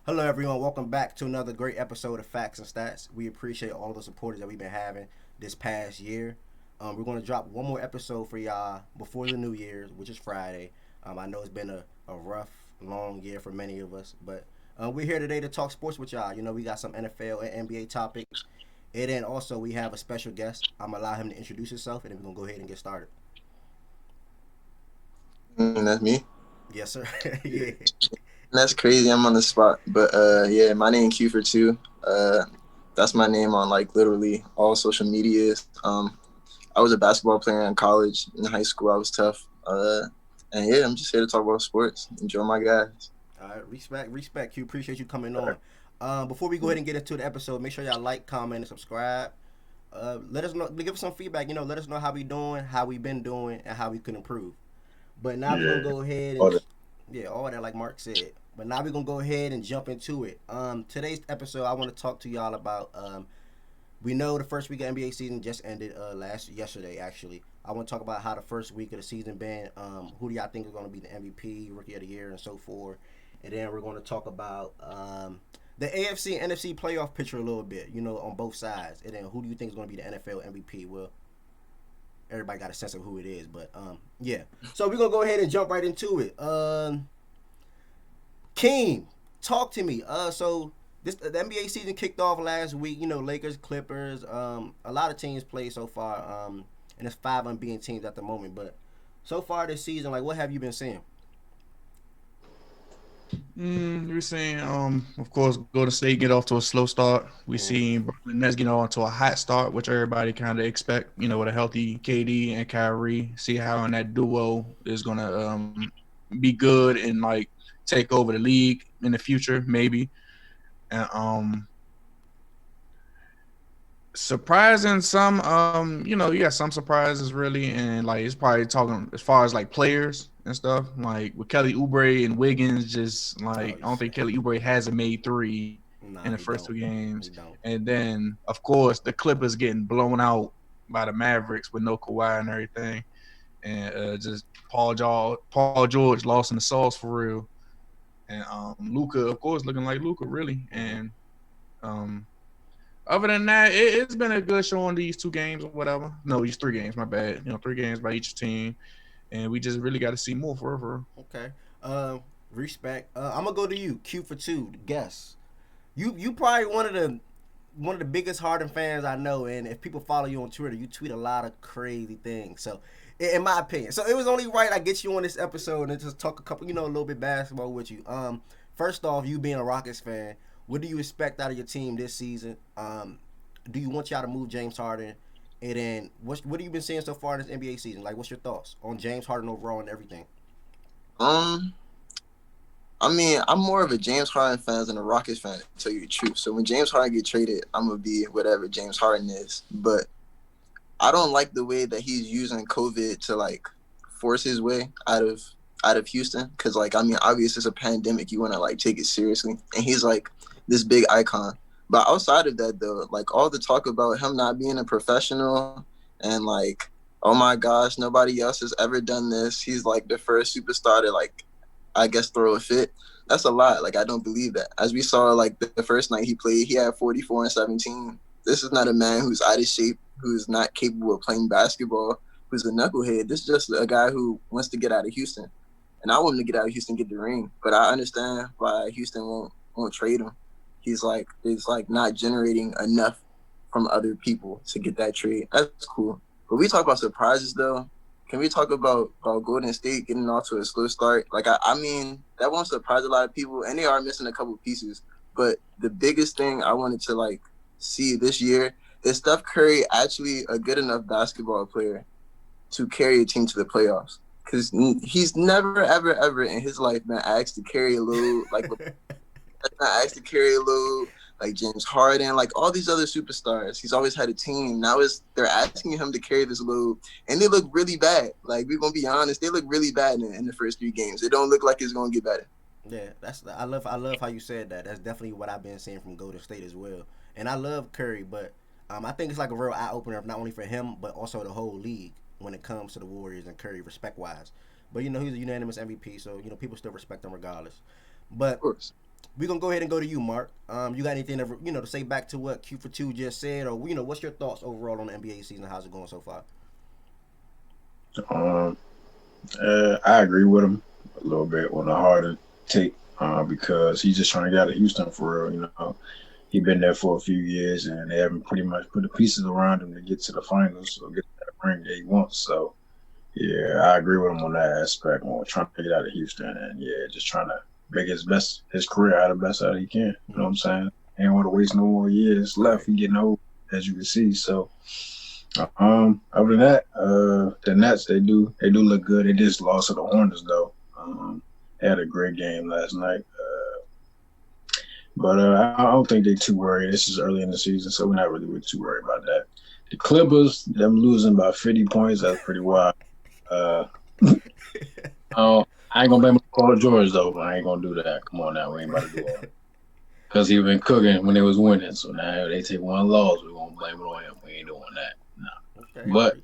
Hello, everyone. Welcome back to another great episode of Facts and Stats. We appreciate all the supporters that we've been having this past year. We're going to drop one more episode for y'all before the New Year's, which is Friday. I know it's been a rough, long year for many of us, but we're here today to talk sports with y'all. We got some NFL and NBA topics. And then also, we have a special guest. I'm going to allow him to introduce himself, and then we're going to go ahead and get started. That's me. Yes, sir. Yeah. That's crazy. I'm on the spot, but yeah, my name Q for two. That's my name on like literally all social medias. I was a basketball player in college. In high school, I was tough. And yeah, I'm just here to talk about sports. Enjoy my guys. All right, respect. Q, appreciate you coming on. Before we go ahead and get into the episode, make sure y'all like, comment, and subscribe. Let us know, give us some feedback. Let us know how we doing, how we been doing, and how we could improve. But now we're gonna Yeah. go ahead All and that. yeah, all that like Mark said. But now we're gonna go ahead and jump into it. Today's episode, I want to talk to y'all about. We know the first week of NBA season just ended yesterday actually. I want to talk about how the first week of the season been. Who do y'all think is going to be the MVP, Rookie of the Year, and so forth. And then we're going to talk about the AFC and NFC playoff picture a little bit. On both sides. And then who do you think is going to be the NFL MVP? Well, everybody got a sense of who it is, but yeah. So we're gonna go ahead and jump right into it. King, talk to me. So the NBA season kicked off last week. Lakers, Clippers. A lot of teams played so far. And it's five unbeaten teams at the moment. But so far this season, like, what have you been seeing? We're seeing, of course, Golden State get off to a slow start. We Mm, see Brooklyn Nets get off to a hot start, which everybody kind of expect. With a healthy KD and Kyrie, see how in that duo is gonna be good and like take over the league in the future, maybe. And surprising some, you got some surprises really, and like it's probably talking as far as like players and stuff. Like with Kelly Oubre and Wiggins, just oh, like I don't think Kelly Oubre hasn't made three in nah, the he first two don't. games, He don't. and then of course the Clippers getting blown out by the Mavericks with no Kawhi and everything, and just Paul George lost in the sauce for real, and Luca of course looking like Luca really, Mm-hmm. and um other than that, it's been a good show on these two games or whatever. No, these three games. My bad. 3 games by each team, and we just really got to see more for real. Okay. Uh, respect. I'm gonna go to you. Q for two. Guess. You probably one of the biggest Harden fans I know, and if people follow you on Twitter, you tweet a lot of crazy things. So, in my opinion, so it was only right I get you on this episode and just talk a couple, a little bit basketball with you. First off, you being a Rockets fan, what do you expect out of your team this season? Do you want y'all to move James Harden? And then what have you been seeing so far in this NBA season? Like, what's your thoughts on James Harden overall and everything? Um, I mean, I'm more of a James Harden fan than a Rockets fan, to tell you the truth. So when James Harden get traded, I'm gonna be whatever James Harden is. But I don't like the way that he's using COVID to like force his way out of Houston. Because like I mean, obviously it's a pandemic. You want to like take it seriously, and he's like this big icon. But outside of that, though, like all the talk about him not being a professional and like, oh my gosh, nobody else has ever done this. He's like the first superstar to like, I guess, throw a fit. That's a lot. Like I don't believe that. As we saw, like the first night he played, he had 44 and 17. This is not a man who's out of shape, who's not capable of playing basketball, who's a knucklehead. This is just a guy who wants to get out of Houston. And I want him to get out of Houston, get the ring. But I understand why Houston won't trade him. He's like not generating enough from other people to get that trade. That's cool. But we talk about surprises though. Can we talk about Golden State getting off to a slow start? Like I mean, that won't surprise a lot of people, and they are missing a couple pieces. But the biggest thing I wanted to like see this year is Steph Curry actually a good enough basketball player to carry a team to the playoffs? Because he's never, ever, ever in his life been asked to carry a load like not asked to carry a load like James Harden, like all these other superstars. He's always had a team. Now is they're asking him to carry this load, and they look really bad. Like we're gonna be honest, they look really bad in the first 3 games. It don't look like it's gonna get better. Yeah, I love how you said that. That's definitely what I've been seeing from Golden State as well. And I love Curry, but I think it's like a real eye opener, not only for him but also the whole league when it comes to the Warriors and Curry respect wise. But he's a unanimous MVP, so people still respect him regardless. Of But course. We're gonna go ahead and go to you, Mark. You got anything to to say back to what Q for two just said, or what's your thoughts overall on the NBA season? How's it going so far? Um, I agree with him a little bit on the harder take because he's just trying to get out of Houston for real. He's been there for a few years and they haven't pretty much put the pieces around him to get to the finals or get that ring that he wants. So, yeah, I agree with him on that aspect. On trying to get out of Houston and yeah, just trying to make his career out of the best out he can. You know what I'm saying? Ain't want to waste no more years left. He getting old, as you can see. So, other than that, the Nets they do look good. They just lost to the Hornets though. They had a great game last night. But I don't think they're too worried. This is early in the season, so we're not really too worried about that. The Clippers, them losing by 50 points, that's pretty wild. Uh, oh, I ain't gonna blame Paul George though. I ain't gonna do that. Come on now, we ain't about to do all that. Because he been cooking when they was winning. So now they take one loss, we're gonna blame it on him. We ain't doing that. No. Okay. But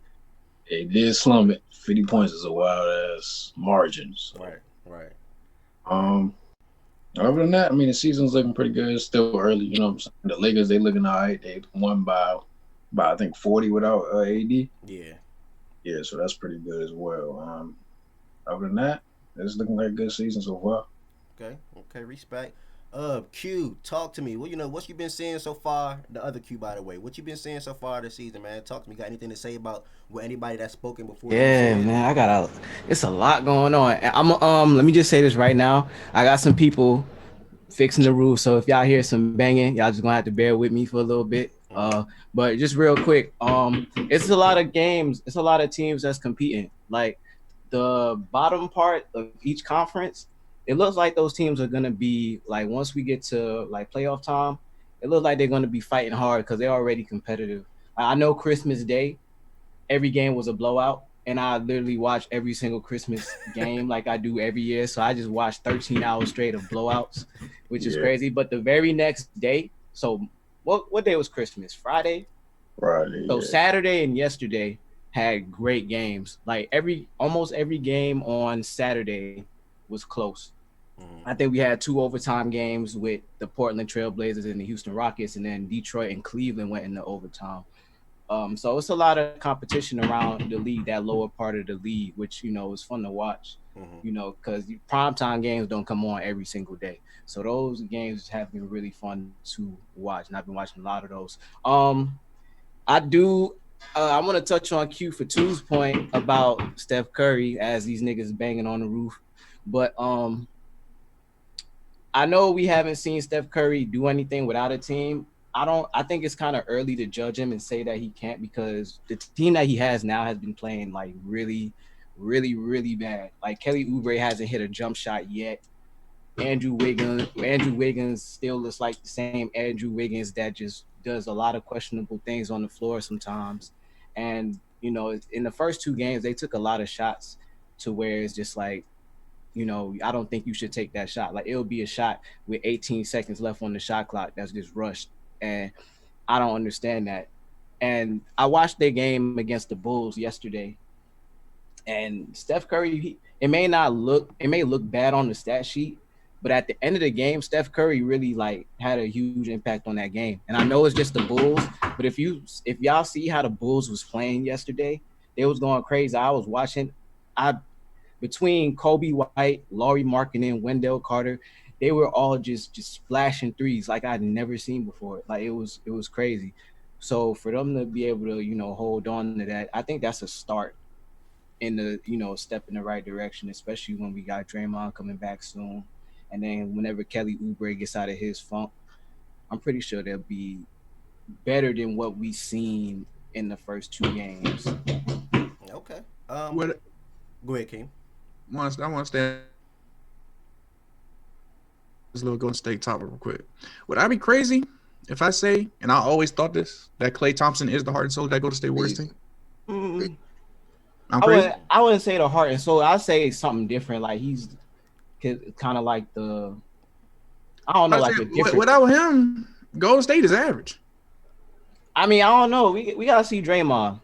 they did slum it. 50 points is a wild ass margin. So. Right. Other than that, I mean the season's looking pretty good. It's still early, you know what I'm saying? The Lakers, they looking all right. They won by I think 40 without AD. Yeah. Yeah, so that's pretty good as well. Other than that, it's looking like a good season so far. Okay, respect. Q, talk to me. Well, what you been seeing so far? The other Q, by the way, what you been seeing so far this season, man? Talk to me. Got anything to say about what anybody that's spoken before you Yeah, said? man, it's a lot going on. Let me just say this right now. I got some people fixing the roof, so if y'all hear some banging, y'all just gonna have to bear with me for a little bit. But just real quick, it's a lot of games. It's a lot of teams that's competing. Like the bottom part of each conference, it looks like those teams are gonna be like once we get to like playoff time, it looks like they're gonna be fighting hard because they're already competitive. I know Christmas Day every game was a blowout. And I literally watch every single Christmas game like I do every year. So I just watched 13 hours straight of blowouts, which is crazy. But the very next day, so what day was Christmas? Friday? Friday. So Saturday and yesterday had great games. Like almost every game on Saturday was close. I think we had 2 overtime games with the Portland Trailblazers and the Houston Rockets, and then Detroit and Cleveland went into overtime. So it's a lot of competition around the league, that lower part of the league, which, is fun to watch, because primetime games don't come on every single day. So those games have been really fun to watch. And I've been watching a lot of those. I want to touch on Q for two's point about Steph Curry as these niggas banging on the roof. But I know we haven't seen Steph Curry do anything without a team. I think it's kind of early to judge him and say that he can't because the team that he has now has been playing like really, really, really bad. Like Kelly Oubre hasn't hit a jump shot yet. Andrew Wiggins still looks like the same Andrew Wiggins that just does a lot of questionable things on the floor sometimes. And, in the first 2 games, they took a lot of shots to where it's just like, I don't think you should take that shot. Like it'll be a shot with 18 seconds left on the shot clock that's just rushed. And I don't understand that. And I watched their game against the Bulls yesterday. And Steph Curry, it may look bad on the stat sheet, but at the end of the game, Steph Curry really like had a huge impact on that game. And I know it's just the Bulls, but if y'all see how the Bulls was playing yesterday, they was going crazy. I was watching. Between Kobe White, Laurie Markkinen, Wendell Carter, they were all just splashing threes like I'd never seen before. Like it was crazy. So for them to be able to, hold on to that, I think that's a start in the, step in the right direction, especially when we got Draymond coming back soon. And then whenever Kelly Oubre gets out of his funk, I'm pretty sure they'll be better than what we seen in the first 2 games. Okay. What Go ahead, King. I want to stay this little Golden State topic real quick. Would I be crazy if I say, and I always thought this, that Klay Thompson is the heart and soul of that Golden State Warriors team? I'm crazy? I wouldn't say the heart and soul. I'd say something different. Like he's kind of like the, I don't know, like a different. Without him, Golden State is average. I mean, I don't know. We gotta see Draymond.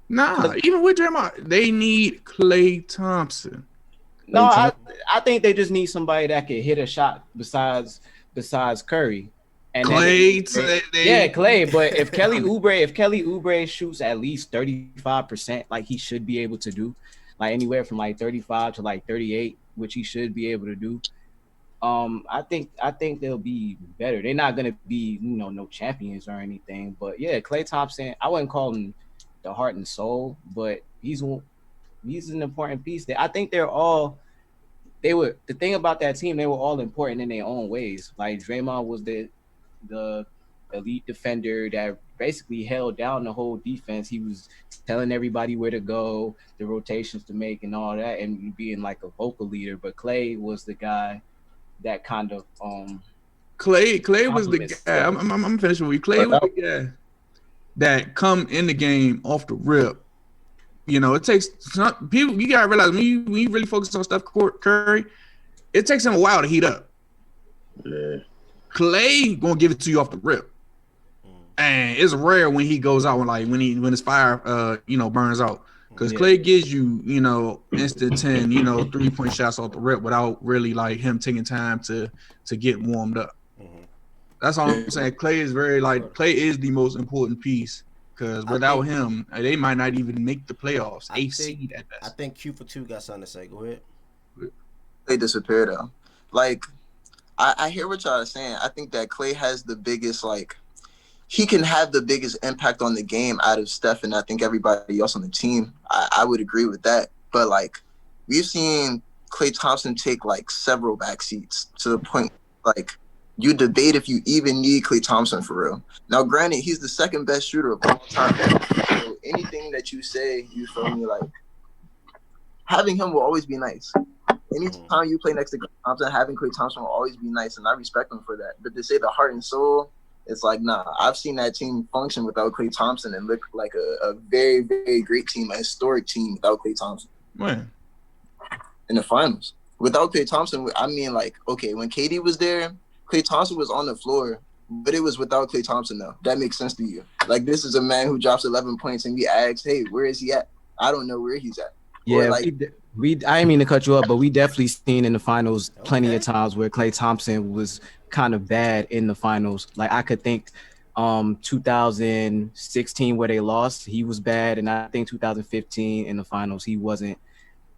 Nah, even with Draymond, they need Klay Thompson. No, I think they just need somebody that can hit a shot besides besides Curry. And Clay, yeah, Clay. But if Kelly Oubre shoots at least 35%, like he should be able to do, like anywhere from like 35 to like 38, which he should be able to do. I think they'll be better. They're not gonna be, no champions or anything. But yeah, Klay Thompson, I wouldn't call him the heart and soul, but he's an important piece. I think the thing about that team, they were all important in their own ways. Like Draymond was the elite defender that basically held down the whole defense. He was telling everybody where to go, the rotations to make, and all that, and being like a vocal leader. But Clay was the guy that kind of Clay was the guy. I'm finishing with you. Clay was the guy that come in the game off the rip. It takes some people. You gotta realize when you really focus on Steph Curry, it takes him a while to heat up. Yeah. Clay gonna give it to you off the rip, and it's rare when he goes out when his fire burns out. Because Clay gives you instant 10 3-point shots off the rip without really like him taking time to get warmed up. Mm-hmm. That's all I'm saying. Clay is Clay is the most important piece. Because without him, they might not even make the playoffs. AC at best. I think Q for 2 got something to say. Go ahead. They disappeared though. Like, I hear what y'all are saying. I think that Clay has the biggest, he can have the biggest impact on the game out of Steph and I think everybody else on the team. I would agree with that. But, we've seen Klay Thompson take, several backseats to the point, you debate if you even need Klay Thompson for real. Now, granted, he's the second best shooter of all time. So anything that you say, you feel me, having him will always be nice. Anytime you play next to Klay Thompson, having Klay Thompson will always be nice, and I respect him for that. But to say the heart and soul, it's nah. I've seen that team function without Klay Thompson and look like a very, very great team, a historic team without Klay Thompson. When? In the finals. Without Klay Thompson, I mean, okay, when KD was there, Klay Thompson was on the floor, but it was without Klay Thompson, though. That makes sense to you. This is a man who drops 11 points, and we ask, hey, where is he at? I don't know where he's at. Yeah, I didn't mean to cut you up, but we definitely seen in the finals plenty of times where Klay Thompson was kind of bad in the finals. I could think 2016 where they lost, he was bad, and I think 2015 in the finals, he wasn't,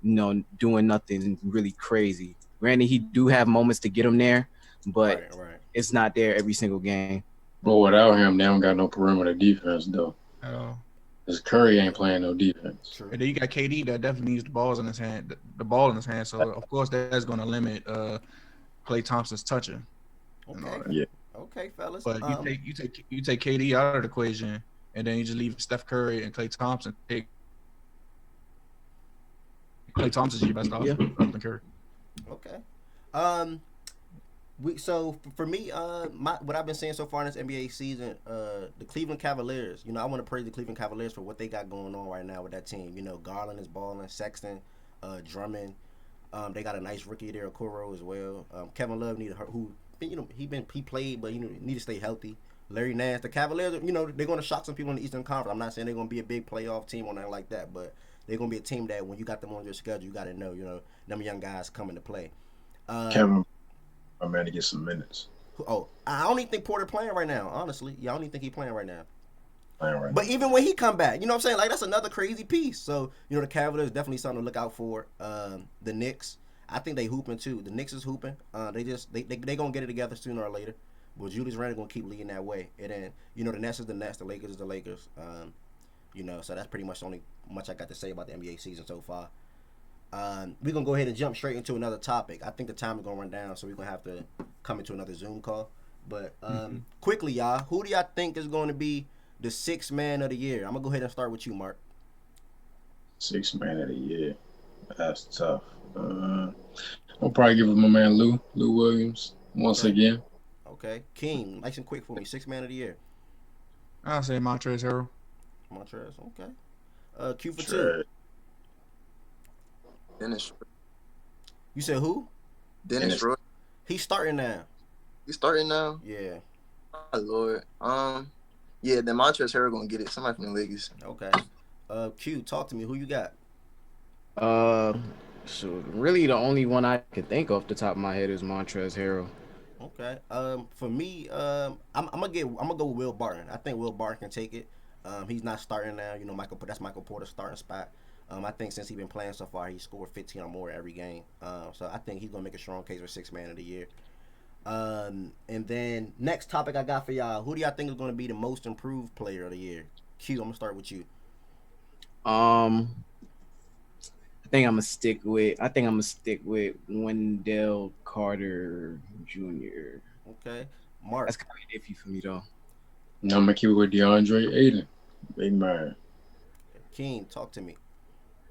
doing nothing really crazy. Granted, he do have moments to get him there, but it's not there every single game. Well, without him, they don't got no perimeter defense, though. At all. Because Curry ain't playing no defense. True. And then you got KD that definitely needs the ball in his hand. So, of course, that's going to limit Klay Thompson's touching. Okay. Yeah. Okay, fellas. But you take KD out of the equation, and then you just leave Steph Curry and Klay Thompson. Klay Thompson's your best option other than Curry. Okay. For me, what I've been saying so far in this NBA season, the Cleveland Cavaliers. I want to praise the Cleveland Cavaliers for what they got going on right now with that team. Garland is balling, Sexton, Drummond. They got a nice rookie there, Okoro as well. Kevin Love he played, but he need to stay healthy. Larry Nance, the Cavaliers, they're going to shock some people in the Eastern Conference. I'm not saying they're going to be a big playoff team or nothing like that, but they're going to be a team that when you got them on your schedule, you got to know, them young guys coming to play. Kevin, I'm ready to get some minutes. I don't even think Porter playing right now, honestly. Yeah, I don't even think he's playing right now. But even when he come back, what I'm saying? That's another crazy piece. So, the Cavaliers definitely something to look out for. The Knicks, I think they hooping too. The Knicks is hooping. They going to get it together sooner or later. But Julius Randle going to keep leading that way. And then, the Nets is the Nets, the Lakers is the Lakers. So that's pretty much the only much I got to say about the NBA season so far. We're going to go ahead and jump straight into another topic. I think the time is going to run down, so we're going to have to come into another Zoom call. But quickly, y'all, who do y'all think is going to be the sixth man of the year? I'm going to go ahead and start with you, Mark. Sixth man of the year. That's tough. I'll probably give it my man Lou Williams once again. Okay. King, nice and quick for me. Sixth man of the year. I'll say Montrezl Harrell. Montrezl, okay. Q for 2. Dennis. You said who? Dennis Roy. He's starting now. He's starting now? Yeah. Oh, Lord. Yeah, then Montrezl Harrell gonna get it. Somebody from the Lakers. Okay. Q, talk to me. Who you got? So really the only one I can think off the top of my head is Montrezl Harrell. Okay. For me, I'm gonna go with Will Barton. I think Will Barton can take it. He's not starting now. You know, that's Michael Porter's starting spot. I think since he's been playing so far, he scored 15 or more every game. So I think he's gonna make a strong case for sixth man of the year. And then next topic I got for y'all: who do y'all think is gonna be the most improved player of the year? Q, I'm gonna start with you. Um, I think I'm gonna stick with Wendell Carter Jr. Okay, Mark. That's kind of iffy for me though. Now I'm gonna keep it with DeAndre Ayton. Big man. King, talk to me.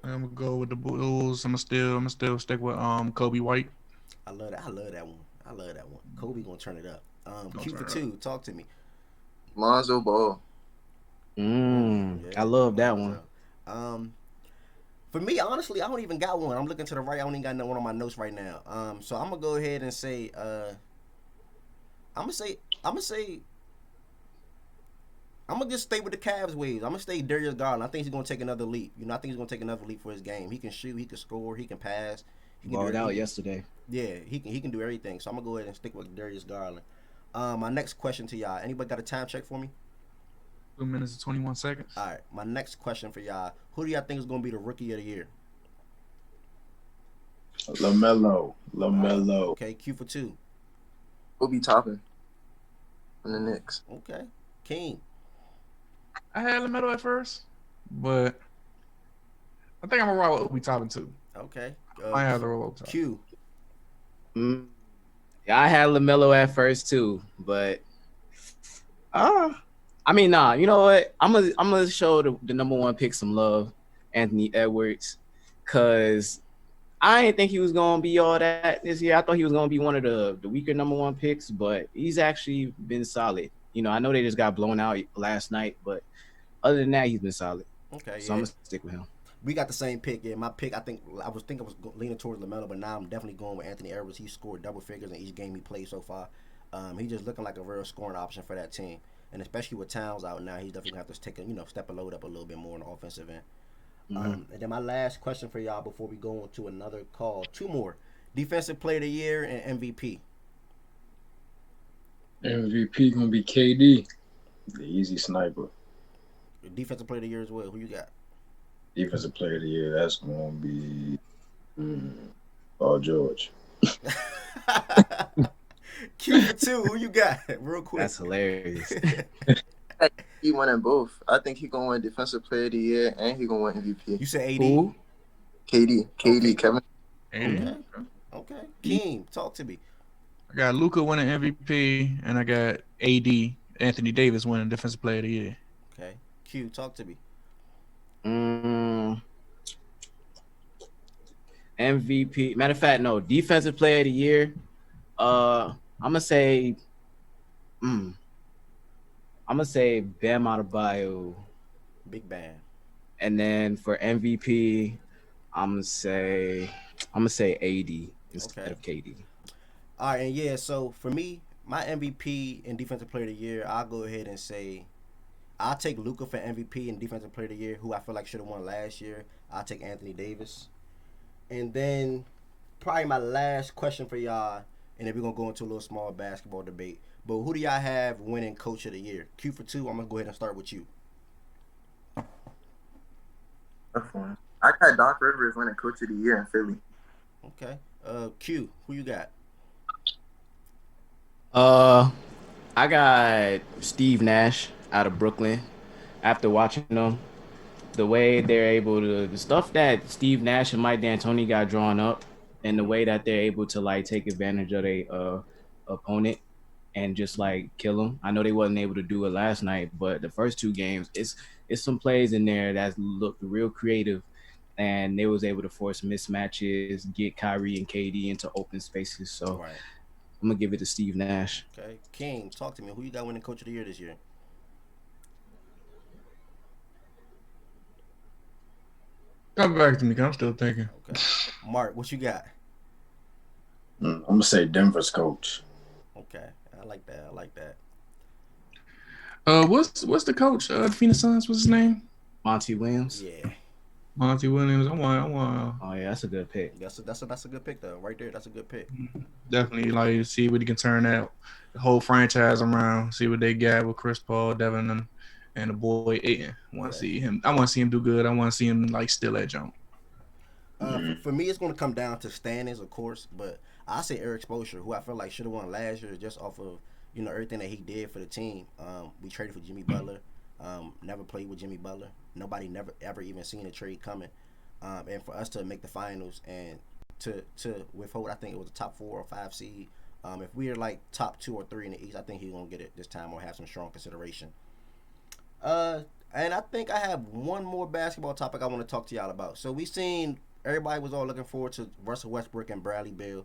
I'm gonna go with the Bulls. I'm gonna still stick with Kobe White. I love that. I love that one. I love that one. Kobe gonna turn it up. Gonna Q for turn it up. two. Talk to me. Lonzo Ball. I love that one. Lonzo. For me, honestly, I don't even got one. I'm looking to the right. I don't even got no one on my notes right now. So I'm gonna go ahead and say, I'm gonna say, I'm gonna say, I'm gonna just stay with the Cavs waves. I'm gonna stay Darius Garland. I think he's gonna take another leap. You know, I think he's gonna take another leap for his game. He can shoot. He can score. He can pass. He can Balled do out everything. yesterday. Yeah, he can do everything. So I'm gonna go ahead and stick with Darius Garland. My next question to y'all. Anybody got a time check for me? 2 minutes and 21 seconds. All right. My next question for y'all. Who do y'all think is gonna be the rookie of the year? LaMelo. Okay. Q for two. Obi Toppin from the Knicks. Okay. King. I had LaMelo at first, but I think I'm gonna roll with Obi Toppin too. Okay. I have the roll with Toppin. Q. Mm. Yeah, I had LaMelo at first too, but I mean, nah. You know what? I'm gonna show the number one pick some love, Anthony Edwards, cause I didn't think he was gonna be all that this year. I thought he was gonna be one of the weaker number one picks, but he's actually been solid. You know, I know they just got blown out last night, but other than that, he's been solid. Okay. So Yeah. I'm gonna stick with him. We got the same pick. Yeah. My pick. I think I was leaning towards Lamelo, but now I'm definitely going with Anthony Edwards. He scored double figures in each game he played so far. He's just looking like a real scoring option for that team. And especially with Towns out now, he's definitely gonna have to take step a load up a little bit more on the offensive end. And then my last question for y'all before we go on to another call. Two more. Defensive Player of the Year and MVP. MVP gonna be KD, the easy sniper. Defensive Player of the Year as well. Who you got? Defensive player of the year, that's gonna be Paul George. Q for two. Who you got? Real quick. That's hilarious. He won in both. I think he gonna win Defensive Player of the Year and he gonna win MVP. You said AD. Who? KD, Okay. Kevin. And Okay. King, talk to me. I got Luka winning MVP, and I got AD Anthony Davis winning Defensive Player of the Year. Okay. Q, talk to me. MVP. Matter of fact, no. Defensive Player of the Year. I'm gonna say. I'm gonna say Bam Adebayo, Big Bang. and then for MVP, I'm gonna say AD instead Okay. of KD. All right, and yeah, so for me, my MVP and Defensive Player of the Year, I'll go ahead and say I'll take Luka for MVP and Defensive Player of the Year, who I feel like should have won last year. I'll take Anthony Davis. And then probably my last question for y'all, and then we're going to go into a little small basketball debate. But who do y'all have winning Coach of the Year? Q for two, I'm going to go ahead and start with you. I got Doc Rivers winning Coach of the Year in Philly. Okay. Q, who you got? I got Steve Nash out of Brooklyn. After watching them, the way they're able to, the stuff that Steve Nash and Mike D'Antoni got drawn up, and the way that they're able to like take advantage of their opponent and just like kill them. I know they wasn't able to do it last night, but the first two games, it's some plays in there that looked real creative, and they was able to force mismatches, get Kyrie and KD into open spaces. So Right. I'm gonna give it to Steve Nash. Okay. King, talk to me. Who you got winning Coach of the Year this year? Come back to me, 'cause I'm still thinking. Okay. Mark, what you got? I'm gonna say Denver's coach. Okay. I like that. I like that. What's the coach? The Phoenix Suns. What's his name? Monty Williams. Yeah. Monty Williams. I want. Oh yeah, that's a good pick. That's a good pick though, right there. That's a good pick. Definitely like see what he can turn that whole franchise around. See what they got with Chris Paul, Devin, and the boy Aiden. Want to see him. I want to see him do good. I want to see him like steal that jump. For me, it's going to come down to standings, of course, but I say Eric Spoelstra, who I feel like should have won last year just off of everything that he did for the team. We traded for Jimmy Butler. Never played with Jimmy Butler. Nobody never ever even seen a trade coming. And for us to make the finals and to withhold, I think it was a top 4 or 5 seed. If we are like top 2 or 3 in the East, I think he's gonna get it this time or have some strong consideration. And I think I have one more basketball topic I want to talk to y'all about. So we seen everybody was all looking forward to Russell Westbrook and Bradley Beal.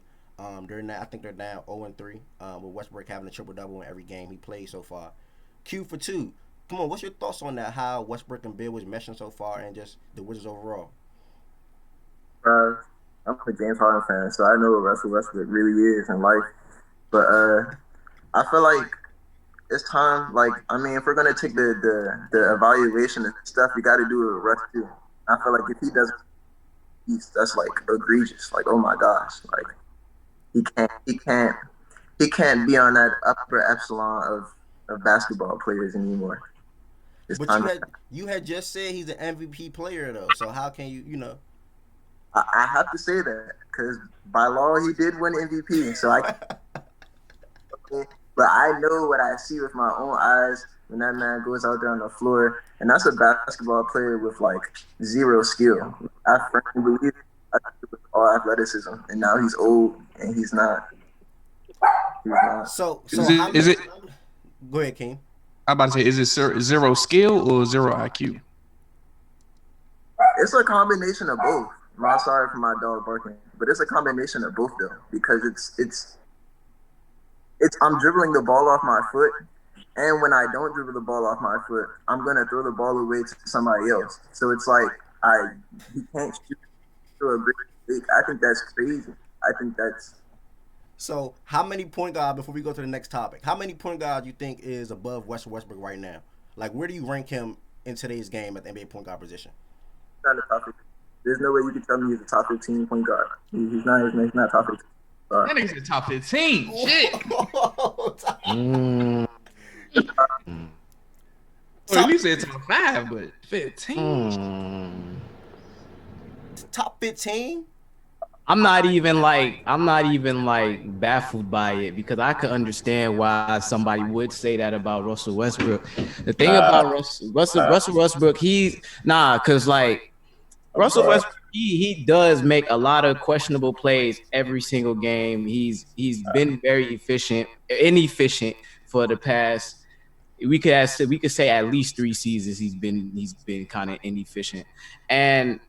During that, I think they're down 0-3 with Westbrook having a triple double in every game he played so far. Q for 2. Come on, what's your thoughts on that? How Westbrook and Beal was meshing so far, and just the Wizards overall? I'm a James Harden fan, so I know what Russell Westbrook really is in life. But I feel like it's time. Like, I mean, if we're gonna take the evaluation and stuff, you got to do it with Russ too. I feel like if he doesn't, that's like egregious. Like, oh my gosh, like he can't be on that upper epsilon of basketball players anymore. But you had just said he's an MVP player though, so how can you? I have to say that because by law he did win MVP. So but I know what I see with my own eyes when that man goes out there on the floor, and that's a basketball player with like zero skill. I firmly believe it was all athleticism, and now he's old and he's not. So is it? Go ahead, King. I'm about to say, is it zero skill or zero IQ? It's a combination of both. I'm sorry for my dog barking, but it's a combination of both though, because it's I'm dribbling the ball off my foot, and when I don't dribble the ball off my foot, I'm gonna throw the ball away to somebody else. So it's like he can't shoot through a break. I think that's crazy. I think that's. So how many point guard, before we go to the next topic, how many point guard you think is above Westbrook right now? Like, where do you rank him in today's game at the NBA point guard position? Not the top 15. There's no way you can tell me he's a top 15 point guard. He's not top 15. That nigga's a top 15. Shit. Or at least it's top 5, but 15. Top 15? I'm not even like baffled by it, because I could understand why somebody would say that about Russell Westbrook. The thing about Russell Westbrook, because like Russell Westbrook, he does make a lot of questionable plays every single game. He's been very inefficient for the past. We could say at least 3 seasons he's been kind of inefficient. And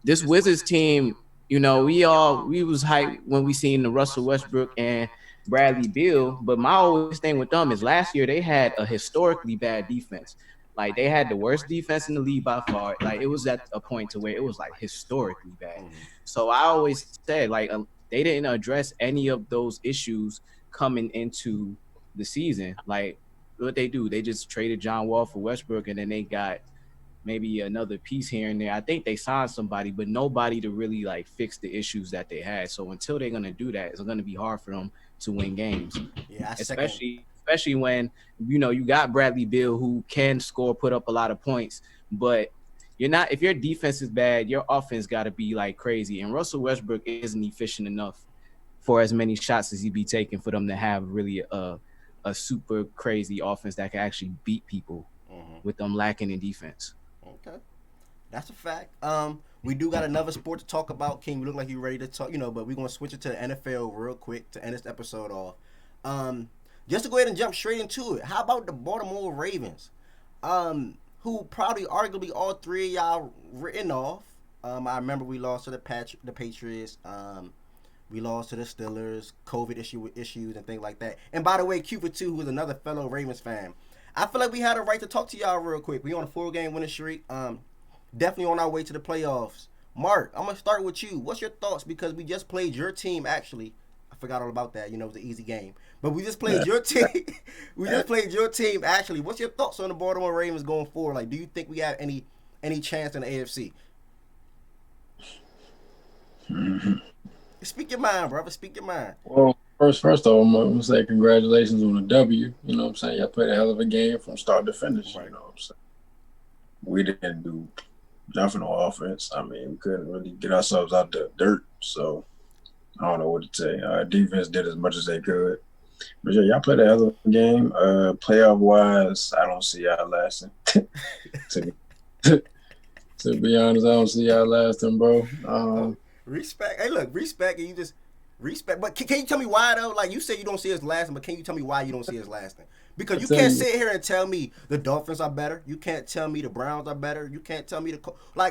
this Wizards team, we was hyped when we seen the Russell Westbrook and Bradley Beal, but my always thing with them is last year they had a historically bad defense. Like, they had the worst defense in the league by far. Like, it was at a point to where it was like historically bad. So I always said, like, they didn't address any of those issues coming into the season. Like, what they do, they just traded John Wall for Westbrook, and then they got maybe another piece here and there. I think they signed somebody, but nobody to really like fix the issues that they had. So until they're gonna do that, it's gonna be hard for them to win games. Yeah, especially when you got Bradley Beal, who can score, put up a lot of points, but if your defense is bad, your offense got to be like crazy. And Russell Westbrook isn't efficient enough for as many shots as he be taking for them to have really a super crazy offense that can actually beat people with them lacking in defense. Okay, that's a fact. We do got another sport to talk about. King, we look like you're ready to talk, but we're gonna switch it to the NFL real quick to end this episode off. Just to go ahead and jump straight into it. How about the Baltimore Ravens, who probably arguably all 3 of y'all written off. I remember we lost to the Patriots. We lost to the Steelers. COVID issues and things like that. And by the way, Q for 2, who's another fellow Ravens fan. I feel like we had a right to talk to y'all real quick. We on a 4-game winning streak. Definitely on our way to the playoffs. Mark, I'm gonna start with you. What's your thoughts? Because we just played your team. Actually, I forgot all about that. It was an easy game, but we just played your team. Actually, what's your thoughts on the Baltimore Ravens going forward? Like, do you think we have any chance in the AFC? Speak your mind, brother. Speak your mind. Well, first off, I'm gonna say congratulations on the W. You know what I'm saying? Y'all played a hell of a game from start to finish. Right. You know what I'm saying? We didn't do nothing on offense. I mean, we couldn't really get ourselves out the dirt. So I don't know what to say. Defense did as much as they could. But yeah, y'all played a hell of a game. Playoff wise, I don't see y'all lasting. To be honest, I don't see y'all lasting, bro. Respect. Hey, look, respect, and you just respect. But can you tell me why though? Like you say, you don't see us lasting, but can you tell me why you don't see us lasting? Because you can't sit here and tell me the Dolphins are better. You can't tell me the Browns are better. You can't tell me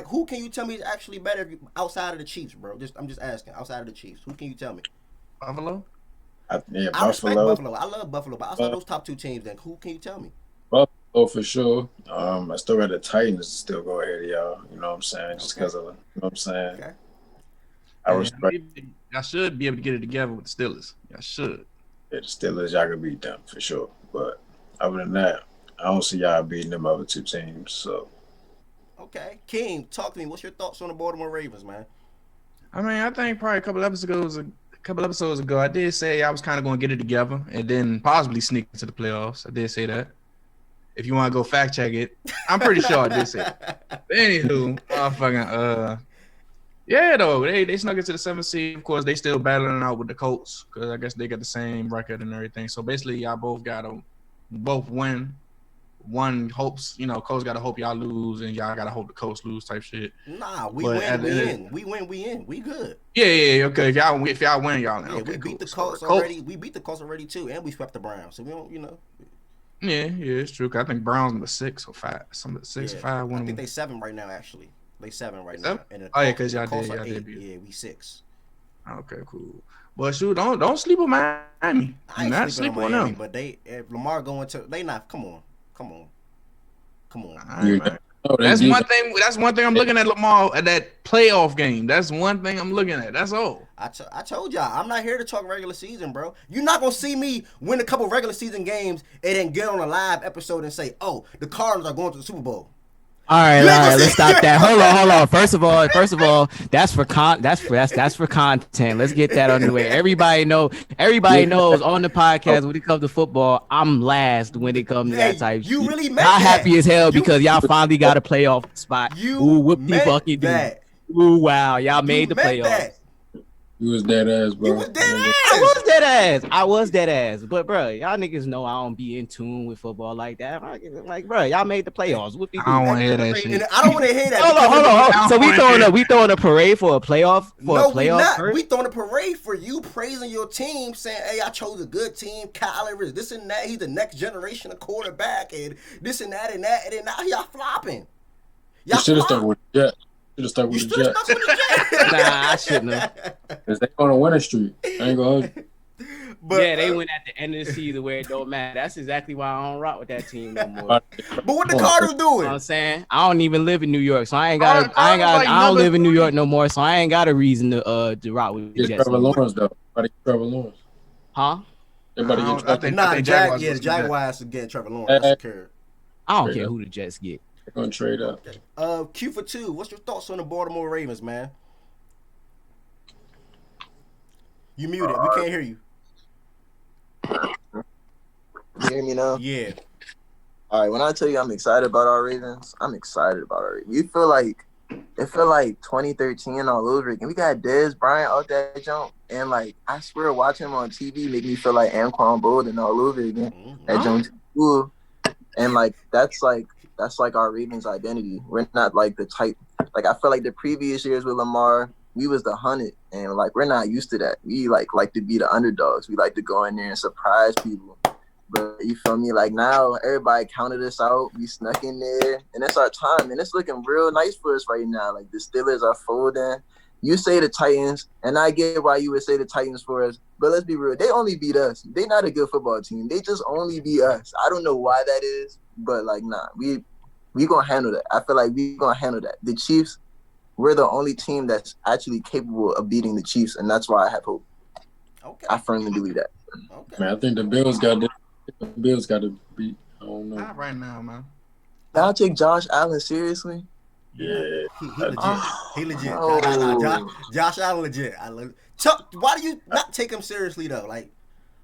who can you tell me is actually better outside of the Chiefs, bro? I'm just asking. Outside of the Chiefs, who can you tell me? Buffalo. I respect Buffalo. I love Buffalo, but outside those top two teams, then who can you tell me? Buffalo for sure. I still got the Titans to still go ahead of y'all. You know what I'm saying? Just because of, you know what I'm saying? Okay. I respect. Y'all should be able to get it together with the Steelers. Y'all should. Yeah, the Steelers, y'all can beat them for sure. But other than that, I don't see y'all beating them other two teams. So. Okay. King, talk to me. What's your thoughts on the Baltimore Ravens, man? I mean, I think probably a couple episodes ago, I did say I was kind of going to get it together and then possibly sneak into the playoffs. I did say that. If you want to go fact check it, I'm pretty sure I did say it. But anywho, yeah, though they snuck into the 7th seed. Of course, they still battling out with the Colts because I guess they got the same record and everything. So basically, y'all both win. One hopes, Colts got to hope y'all lose, and y'all got to hope the Colts lose type shit. Nah, we win. We win. We good. Yeah. Okay, if y'all win, y'all. Yeah, okay, we beat cool. the Colts already. We beat the Colts already too, and we swept the Browns. So we don't, Yeah, it's true. I think Browns number 6 or 5. Some 6 or 5. I think they 7 right now. Actually, they 7 right now. And the Colts, because y'all did. 8. Yeah, we 6. Okay, cool. Well, shoot, don't sleep on Miami. I ain't sleeping on Miami, but if Lamar going to, they not. Come on. Right, that's one thing. That's one thing I'm looking at Lamar at that playoff game. That's one thing I'm looking at. That's all. I told y'all, I'm not here to talk regular season, bro. You're not gonna see me win a couple regular season games and then get on a live episode and say, "Oh, the Cardinals are going to the Super Bowl." All right, let's stop that. Hold on. First of all, that's for content. Let's get that underway. Everybody knows on the podcast when it comes to football, I'm last when it comes to that type shit. You really meant y'all that. Happy as hell because y'all finally got a playoff spot. You meant that. Ooh, wow, y'all made the playoffs. That. You was dead ass, bro. You was dead ass. I was dead ass. But bro, y'all niggas know I don't be in tune with football like that. Like, bro, y'all made the playoffs. What I don't want to hear that shit. I don't want to hear that. Hold on. So we throwing a parade for a playoff? We not. First? We throwing a parade for you praising your team, saying, "Hey, I chose a good team. Kyler is this and that. He's the next generation of quarterback, and this and that, and then now y'all flopping. You should have stuck with the Jets. Should have stuck with the Jets. Nah, I shouldn't have. Because they on a winning streak. I ain't gonna. But yeah, they went at the end of the season where it don't matter. That's exactly why I don't rock with that team no more. But what the Cardinals doing? You know what I'm saying? I don't even live in New York, so I don't live in New York no more, so I ain't got a reason to rock with the Jets. Trevor Lawrence though. Trevor Lawrence. Huh? Everybody get Trevor. The Jaguars are getting Trevor Lawrence. That's secured. I don't care who the Jets get. They're gonna trade up. Q for 2. What's your thoughts on the Baltimore Ravens, man? You muted. We can't hear you. You hear me now? Yeah. All right. When I tell you I'm excited about our Ravens, I'm excited about our Ravens. It feel like 2013 all over again. We got Dez Bryant out that jump, and like I swear, watching him on TV make me feel like Anquan Bolden all over again. That jump cool, and like that's like our Ravens identity. We're not like the type. Like I feel like the previous years with Lamar, we was the hunted, and like we're not used to that. We like to be the underdogs. We like to go in there and surprise people. But you feel me? Like now, everybody counted us out. We snuck in there, and it's our time, and it's looking real nice for us right now. Like the Steelers are folding. You say the Titans, and I get why you would say the Titans for us. But let's be real, they only beat us. They not a good football team. They just only beat us. I don't know why that is, but like nah, we gonna handle that. I feel like we gonna handle that. The Chiefs, we're the only team that's actually capable of beating the Chiefs, and that's why I have hope. Okay. I firmly believe that. Okay. Man, I think the Bills got to beat. I don't know. Not right now, man. Y'all take Josh Allen seriously? Yeah. He legit. He legit. Oh. Josh Allen legit. Chuck, why do you not take him seriously though? Like,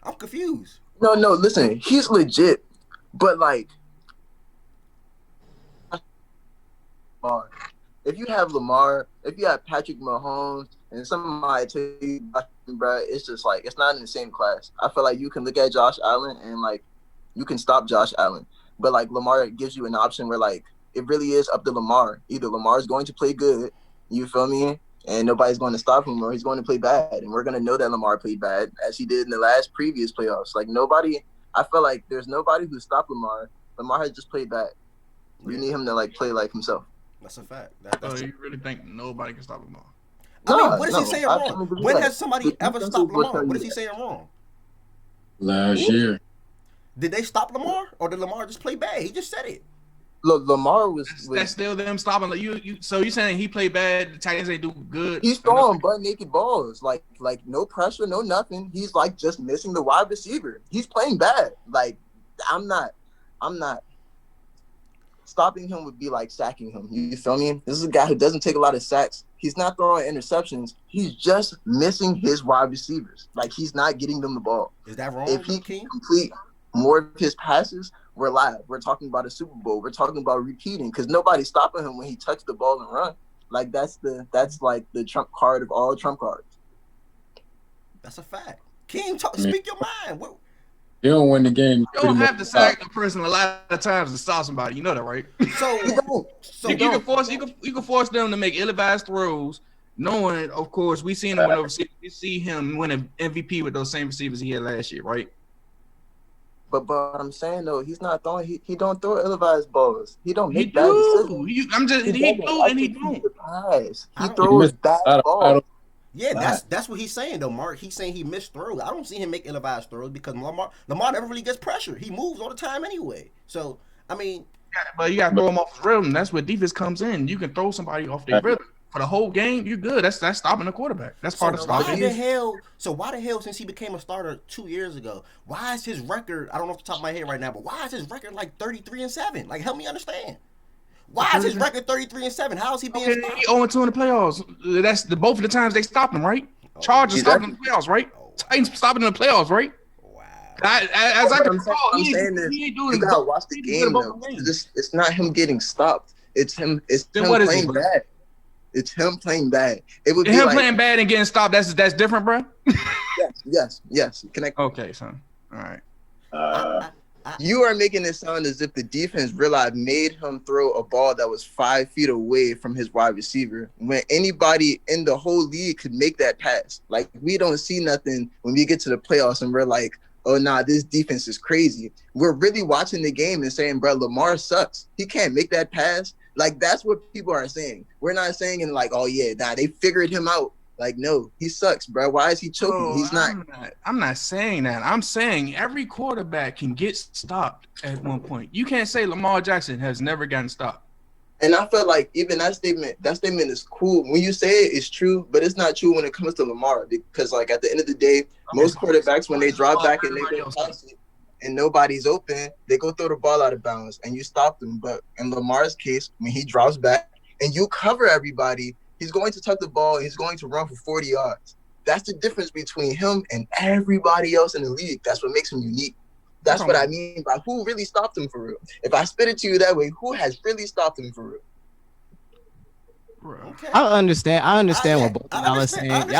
I'm confused. No, listen, he's legit, but like, if you have Lamar, if you have Patrick Mahomes, and somebody tell you, bro, it's just like it's not in the same class. I feel like you can look at Josh Allen and like you can stop Josh Allen, but like Lamar gives you an option where like it really is up to Lamar. Either Lamar's going to play good, you feel me, and nobody's going to stop him, or he's going to play bad, and we're going to know that Lamar played bad as he did in the last previous playoffs. Like nobody, I feel like there's nobody who stopped Lamar. Lamar has just played bad. You need him to like play like himself. That's a fact. So you really think nobody can stop Lamar? I mean, what is he saying wrong? When has somebody ever stopped Lamar? What is he saying wrong? Last year. Did they stop Lamar, or did Lamar just play bad? He just said it. Look, Lamar that's still them stopping. You. So you saying he played bad? The Titans ain't do good. He's throwing butt naked balls, like no pressure, no nothing. He's like just missing the wide receiver. He's playing bad. Like I'm not. Stopping him would be like sacking him. You feel me? This is a guy who doesn't take a lot of sacks. He's not throwing interceptions. He's just missing his wide receivers. Like he's not getting them the ball. Is that wrong? If he can complete more of his passes, we're live. We're talking about a Super Bowl. We're talking about repeating because nobody's stopping him when he touched the ball and run. Like that's like the trump card of all trump cards. That's a fact. King, speak your mind. You don't win the game. You don't have to sack a person a lot of times to stop somebody. You know that, right? You can force them to make ill-advised throws, knowing, of course, we seen him win overseas. We see him win an MVP with those same receivers he had last year, right? But I'm saying though, he's not throwing. He don't throw ill-advised balls. He don't make bad decisions. He don't. He throws bad balls. Yeah, that's what he's saying though, Mark. He's saying he missed throws. I don't see him make ill-advised throws because Lamar never really gets pressure. He moves all the time anyway. So I mean, but you got to throw him off his rhythm. That's where defense comes in. You can throw somebody off their rhythm for the whole game. You're good. That's stopping the quarterback. That's part of stopping. Why the hell? Since he became a starter 2 years ago, why is his record? I don't know off the top of my head right now, but why is his record like 33-7? Like, help me understand. Why is his record 33-7? How is he being stopped? He 0-2 in the playoffs. That's both of the times they stopped him, right? Chargers stopped in the playoffs, right? Titans stopped in the playoffs, right? Wow. As I can recall, you gotta watch the game though. It's not him getting stopped. It's him. It's him playing bad. It's him playing bad. It would be him playing bad and getting stopped. That's different, bro. Yes. Connect. Okay, son. All right. You are making it sound as if the defense realized made him throw a ball that was 5 feet away from his wide receiver when anybody in the whole league could make that pass. Like, we don't see nothing when we get to the playoffs and we're like, oh, nah, this defense is crazy. We're really watching the game and saying, bro, Lamar sucks. He can't make that pass. Like, that's what people are saying. We're not saying in like, oh, yeah, nah, they figured him out. Like, no, he sucks, bro. Why is he choking? He's not. I'm not saying that. I'm saying every quarterback can get stopped at one point. You can't say Lamar Jackson has never gotten stopped. And I feel like even that statement is cool. When you say it, it's true, but it's not true when it comes to Lamar because, like, at the end of the day, most quarterbacks, when they drop back and they go pass it and nobody's open, they go throw the ball out of bounds and you stop them. But in Lamar's case, when he drops back and you cover everybody, he's going to tuck the ball. He's going to run for 40 yards. That's the difference between him and everybody else in the league. That's what makes him unique. That's what I mean by who really stopped him for real. If I spit it to you that way, who has really stopped him for real? Okay. I understand what both of y'all are saying.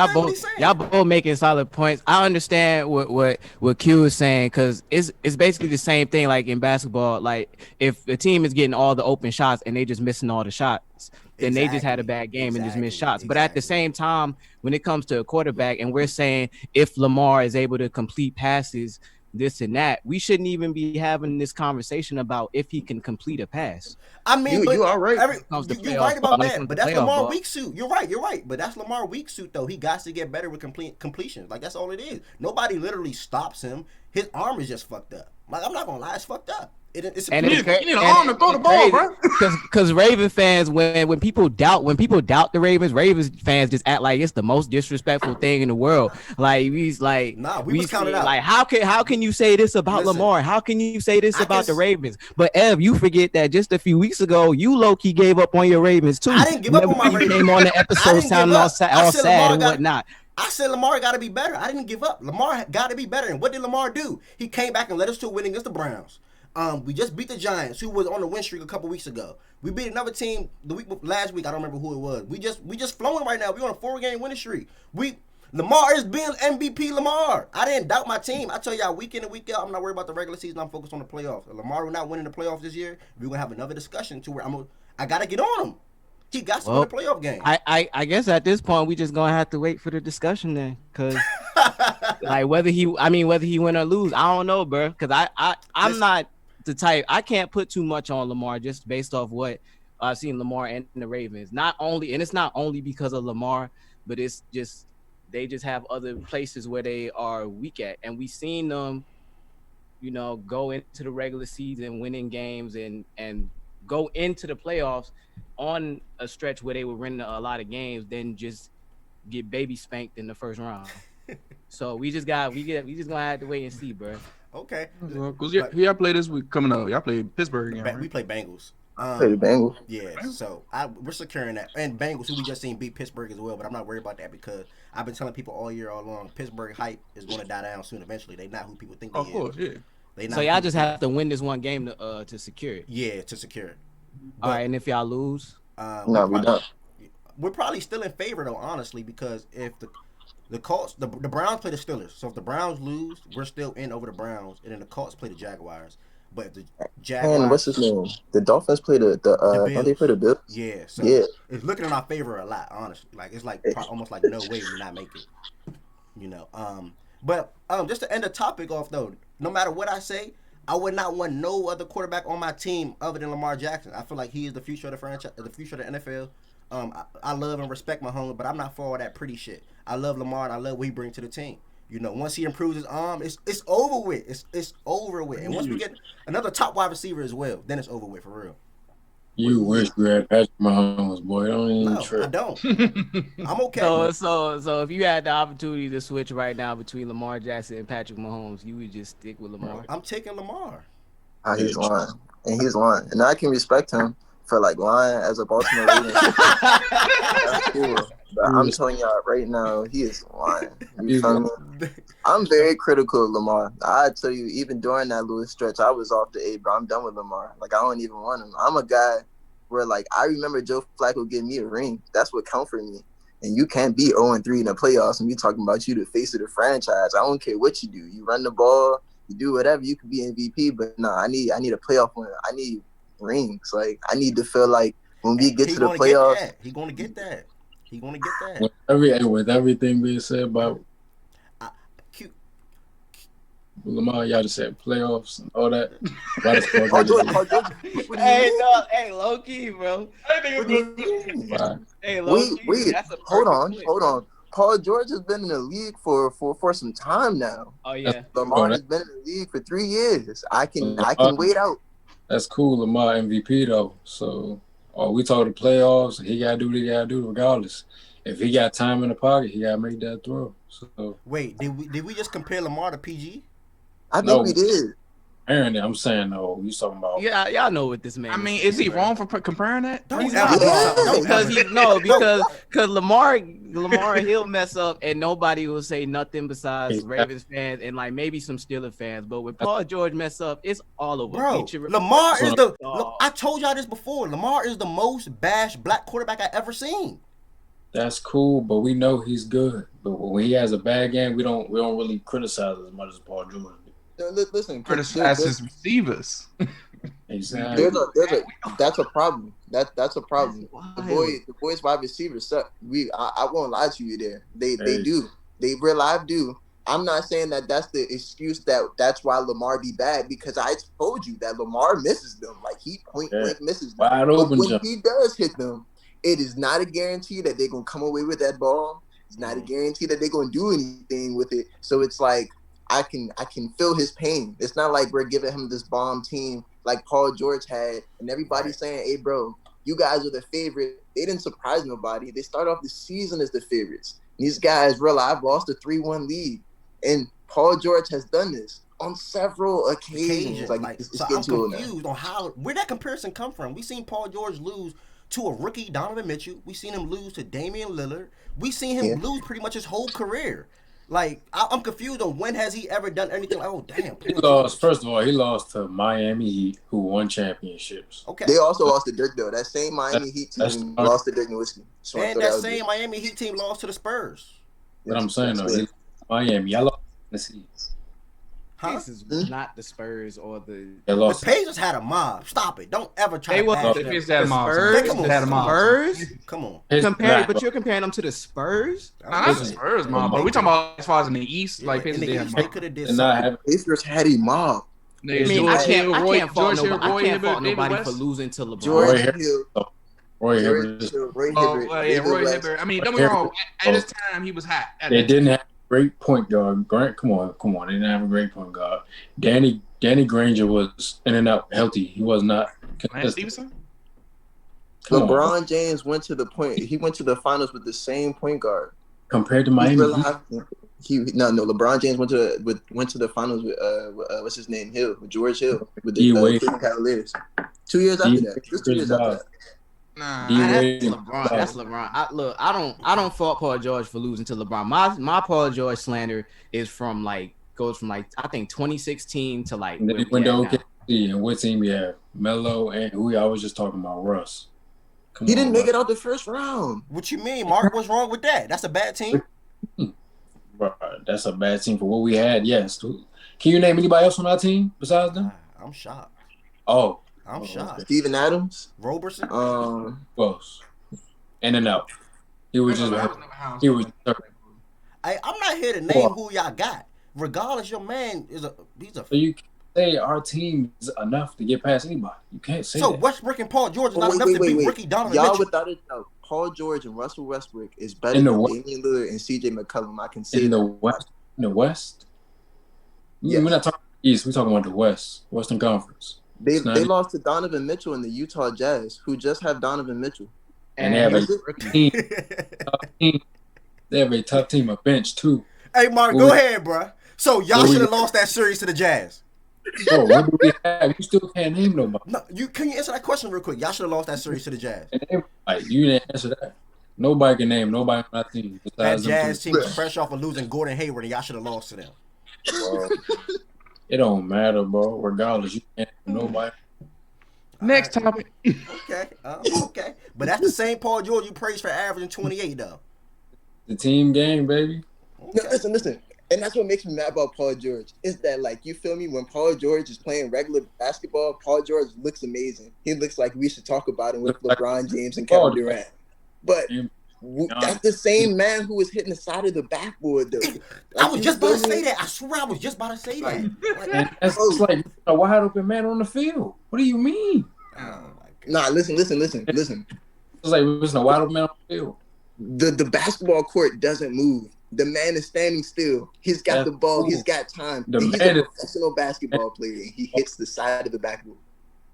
Y'all both making solid points. I understand what Q is saying because it's basically the same thing like in basketball. Like if the team is getting all the open shots and they just missing all the shots, then they just had a bad game and just missed shots. But at the same time, when it comes to a quarterback and we're saying if Lamar is able to complete passes, this and that, we shouldn't even be having this conversation about if he can complete a pass. I mean, you are right. You're right about that, but that's Lamar weak suit. You're right. But that's Lamar weak suit though. He got to get better with completions. Like that's all it is. Nobody literally stops him. His arm is just fucked up. Like I'm not gonna lie, it's fucked up. It's And You it's need an arm to throw the ball, bro. Because Raven fans, when people doubt the Ravens fans just act like it's the most disrespectful thing in the world. Like we was counted out. Like how can you say this about Lamar? How can you say this about the Ravens? But Ev, you forget that just a few weeks ago, you low key gave up on your Ravens too. I didn't give up on my Ravens. Came on the episode sounding all sad and whatnot. I said Lamar got to be better. I didn't give up. Lamar got to be better. And what did Lamar do? He came back and led us to a win against the Browns. We just beat the Giants, who was on the win streak a couple weeks ago. We beat another team last week. I don't remember who it was. We just flowing right now. We on a 4-game winning streak. Lamar is being MVP Lamar. I didn't doubt my team. I tell y'all, week in and week out, I'm not worried about the regular season. I'm focused on the playoffs. If Lamar will not winning the playoffs this year, we're gonna have another discussion to where I gotta get on him. He got to win the playoff game. I guess at this point we just gonna have to wait for the discussion then, cause like whether he win or lose, I don't know, bro. Cause I'm not the type. I can't put too much on Lamar just based off what I've seen Lamar and the Ravens. It's not only because of Lamar, but it's just they just have other places where they are weak at, and we've seen them, go into the regular season winning games and go into the playoffs on a stretch where they were winning a lot of games, then just get baby spanked in the first round. So we just gonna have to wait and see, bro. Okay. Cause y'all play this week coming up. Y'all play Pittsburgh again. Right? We play Bengals. Play the Bengals. Yeah. So we're securing that, and Bengals, who we just seen beat Pittsburgh as well. But I'm not worried about that because I've been telling people all year, all along, Pittsburgh hype is going to die down soon. Eventually, they're not who people think they Of course, is. yeah. So y'all just have to win this one game to secure it. Yeah, to secure it. All right, and if y'all lose, no, we don't. We're probably still in favor though, honestly, because if the Colts, the Browns play the Steelers, so if the Browns lose, we're still in over the Browns, and then the Colts play the Jaguars. But if the Jaguars, and what's his name? The Dolphins play the don't they play the Bills? Yeah, so yeah, it's looking in our favor a lot, honestly. Like it's like almost like no way we not make it. But just to end the topic off though, no matter what I say, I would not want no other quarterback on my team other than Lamar Jackson. I feel like he is the future of the franchise, the future of the NFL. I love and respect Mahomes, but I'm not for all that pretty shit. I love Lamar and I love what he brings to the team. Once he improves his arm, it's over with. It's over with. And once we get another top wide receiver as well, then it's over with for real. You wish we had Patrick Mahomes, boy. Don't even trip. I don't. I'm okay. So if you had the opportunity to switch right now between Lamar Jackson and Patrick Mahomes, you would just stick with Lamar. I'm taking Lamar. He's lying, and I can respect him for like lying as a Baltimore Ravens. That's cool. But I'm telling y'all right now, he is lying. You feel me? I'm very critical of Lamar. I tell you, even during that little stretch, I was off the 8, bro. I'm done with Lamar. Like, I don't even want him. I'm a guy where, like, I remember Joe Flacco giving me a ring. That's what comforted me. And you can't be 0-3 in the playoffs and we talking about you the face of the franchise. I don't care what you do. You run the ball, you do whatever, you can be MVP. But no, I need a playoff win. I need rings. Like, I need to feel like when we get to the playoffs. He's going to get that. He's going to get that. With everything being said about Lamar, y'all just said playoffs and all that. Hey, low key, bro. Hey, low wait, key. Hold on. Paul George has been in the league for some time now. Oh yeah. Lamar has been in the league for 3 years. I can wait out. That's cool, Lamar MVP though. So we talk the playoffs, he gotta do what he gotta do regardless. If he got time in the pocket, he gotta make that throw. So wait, did we just compare Lamar to PG? I think we did. Aaron, I'm saying no. You talking about? Yeah, y'all know what this man. I mean, is he wrong for comparing that? He's not because Lamar he'll mess up and nobody will say nothing besides Ravens fans and like maybe some Steelers fans. But when Paul George mess up, it's all over. Bro, Lamar is I told y'all this before. Lamar is the most bashed black quarterback I ever seen. That's cool, but we know he's good. But when he has a bad game, we don't really criticize as much as Paul George. Listen, criticize his receivers. Exactly. That's a problem. That's a problem. The boys wide receivers suck. I won't lie to you there. They do. They real life do. I'm not saying that that's the excuse that's why Lamar be bad, because I told you that Lamar misses them. Like he point blank misses them. Wide open but when he does hit them, it is not a guarantee that they're gonna come away with that ball. It's not a guarantee that they're gonna do anything with it. So it's like I can feel his pain. It's not like we're giving him this bomb team like Paul George had, and everybody's saying, "Hey, bro, you guys are the favorite." They didn't surprise nobody. They started off the season as the favorites. These guys realized I've lost a 3-1 lead, and Paul George has done this on several occasions. Like it's so I'm confused on where that comparison come from. We seen Paul George lose to a rookie, Donovan Mitchell. We seen him lose to Damian Lillard. We seen him lose pretty much his whole career. Like I'm confused on when has he ever done anything like, oh damn. He lost. First of all, he lost to Miami Heat, who won championships. Okay. They also lost to Dirk though. That same Miami Heat team lost to Dirk Nowitzki. So and that same Miami Heat team lost to the Spurs. But I'm saying though, Miami, y'all lost the seeds. Huh? This is not the Spurs or the. The Pacers had a mob. Stop it! Don't ever try. They to wasn't bash the them. Spurs. Had a mob. Spurs. Come on. But you're comparing them to the Spurs. Nah, that's the Spurs mob. But we talking about as far as in the East, like Pacers in the did. East, they could have did something. Pacers had a mob. I mean, I can't fault nobody for losing to LeBron. Roy Hibbert. Roy Hibbert. I mean, don't get me wrong. At this time, he was hot. They didn't have a great point guard. Grant, come on. They didn't have a great point guard. Danny Granger was in and out healthy. He was not. Lance Stevenson. LeBron James went to the finals with the same point guard compared to Miami. LeBron James went to the finals with what's his name, with George Hill, with the Cleveland Cavaliers. 2 years after that. Just 2 years after that. Nah, that's LeBron. That's LeBron. I don't fault Paul George for losing to LeBron. My Paul George slander is goes from I think 2016 to And then he went to OKC, and what team we have? Melo and who I was just talking about, Russ. He didn't make it out the first round. What you mean, Mark? What's wrong with that? That's a bad team. That's a bad team for what we had. Yes. Can you name anybody else on our team besides them? I'm shocked. Oh. I'm shocked. Steven Adams, Roberson, close, in and out. He was just. He was. I'm not here to name who y'all got. Regardless, your man he's a. So you can't say our team is enough to get past anybody. You can't say that. So Westbrook and Paul George is not enough to beat rookie Donovan Mitchell. Y'all without a doubt, Paul George and Russell Westbrook is better than Damian Lillard and CJ McCollum. I can say in the West. In the West. Yes. We're not talking East. We're talking about the West, Western Conference. They lost to Donovan Mitchell in the Utah Jazz, who just have Donovan Mitchell. And they have a team. They have a tough team, a bench too. Hey, Mark, go ahead, bro. So y'all should have lost that series to the Jazz. So what do we have? You still can't name nobody. No, can you answer that question real quick? Y'all should have lost that series to the Jazz. You didn't answer that. Nobody can name nobody on that team. That Jazz team was fresh off of losing Gordon Hayward, and y'all should have lost to them. It don't matter, bro. Regardless, you can't name nobody. Next topic. Okay. But that's the same Paul George you praised for averaging 28, though. The team game, baby. Okay. No, listen. And that's what makes me mad about Paul George. Is that, like, you feel me? When Paul George is playing regular basketball, Paul George looks amazing. He looks like we should talk about him with LeBron James and Kevin Durant. But that's the same man who was hitting the side of the backboard, though. Like, I was just about to say that. I swear I was just about to say that. That's like a wide open man on the field. What do you mean? Nah, listen. It's like listen, a wide open man on the field. The basketball court doesn't move. The man is standing still. He's got the ball. Cool. He's got time. He's a professional basketball player. He hits the side of the backboard.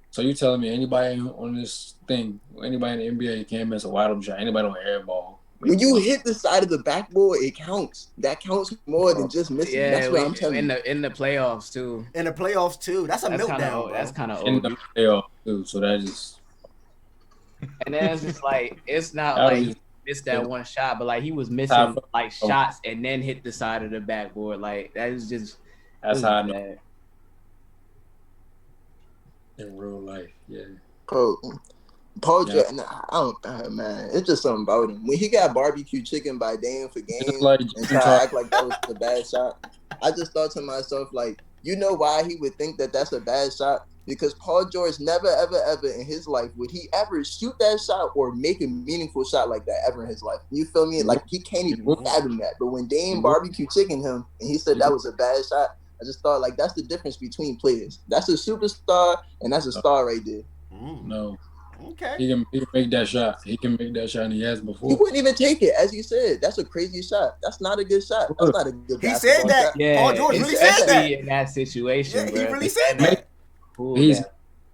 So you telling me anybody on this thing, anybody in the NBA can't miss a wide open shot? Anybody on air ball? When you hit the side of the backboard, it counts. That counts more than just missing. Yeah, that's what I'm telling you. In the playoffs too. In the playoffs too. That's meltdown. That's kind of old. In the playoffs too. So that just. And then it's just like it's not like he missed that one shot, but like he was missing like shots and then hit the side of the backboard. Like that is just. That's how I know. In real life, yeah. Paul George, man, it's just something about him. When he got barbecue chicken by Dame for games and tried to act like that was a bad shot, I just thought to myself, like, you know why he would think that that's a bad shot? Because Paul George never, ever, ever in his life would he ever shoot that shot or make a meaningful shot like that ever in his life. You feel me? Like, he can't even fathom that. But when Dame barbecue chicken him and he said that was a bad shot, I just thought, like, that's the difference between players. That's a superstar and that's a star right there. No. Okay. He can make that shot. He can make that shot, and he has before. He wouldn't even take it, as you said. That's a crazy shot. That's not a good shot. That's not a good. He said that. Yeah, Paul George really said that in that situation. Yeah, he really said that.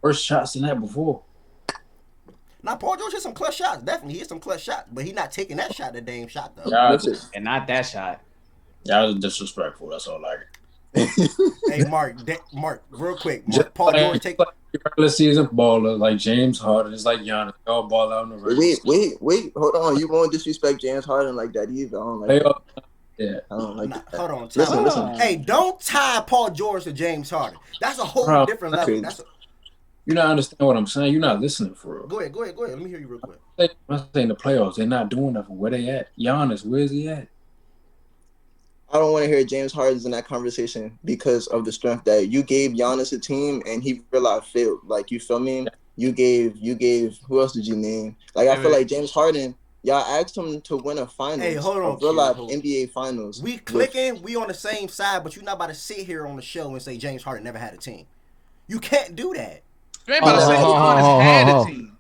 worse shots than that before. Now, Paul George hit some clutch shots. Definitely, he hit some clutch shots, but he not taking that shot, the Dame shot though. Y'all, And not that shot. y'all disrespectful. That's all I get. Hey, Mark, real quick. Mark, Paul George take. Regular season baller like James Harden. It's like Giannis. They all ball out in the regular season. Wait. Hold on. You won't disrespect James Harden like that either. I don't like that. Yeah. I don't like that. Hold on. Listen. Hey, don't tie Paul George to James Harden. That's a whole different level. You not understand what I'm saying. You're not listening for real. Go ahead. Let me hear you real quick. I'm saying the playoffs. They're not doing nothing. Where they at? Giannis, where's he at? I don't want to hear James Harden's in that conversation because of the strength that you gave Giannis a team and he realized failed. Like, you feel me? You gave. Who else did you name? Like, I feel like James Harden. Y'all asked him to win a finals. Hey, hold on. Real life NBA finals. We clicking. We on the same side, but you're not about to sit here on the show and say James Harden never had a team. You can't do that. You ain't about to say Giannis had a team.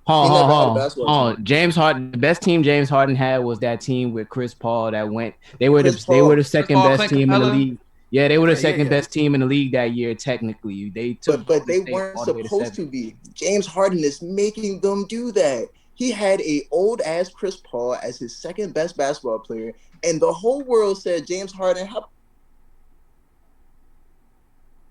James Harden, the best team James Harden had was that team with Chris Paul that went. They were the second best team in the league. Yeah, they were the second best team in the league that year. Technically, they took. But they weren't supposed to be. James Harden is making them do that. He had a old ass Chris Paul as his second best basketball player, and the whole world said, James Harden, how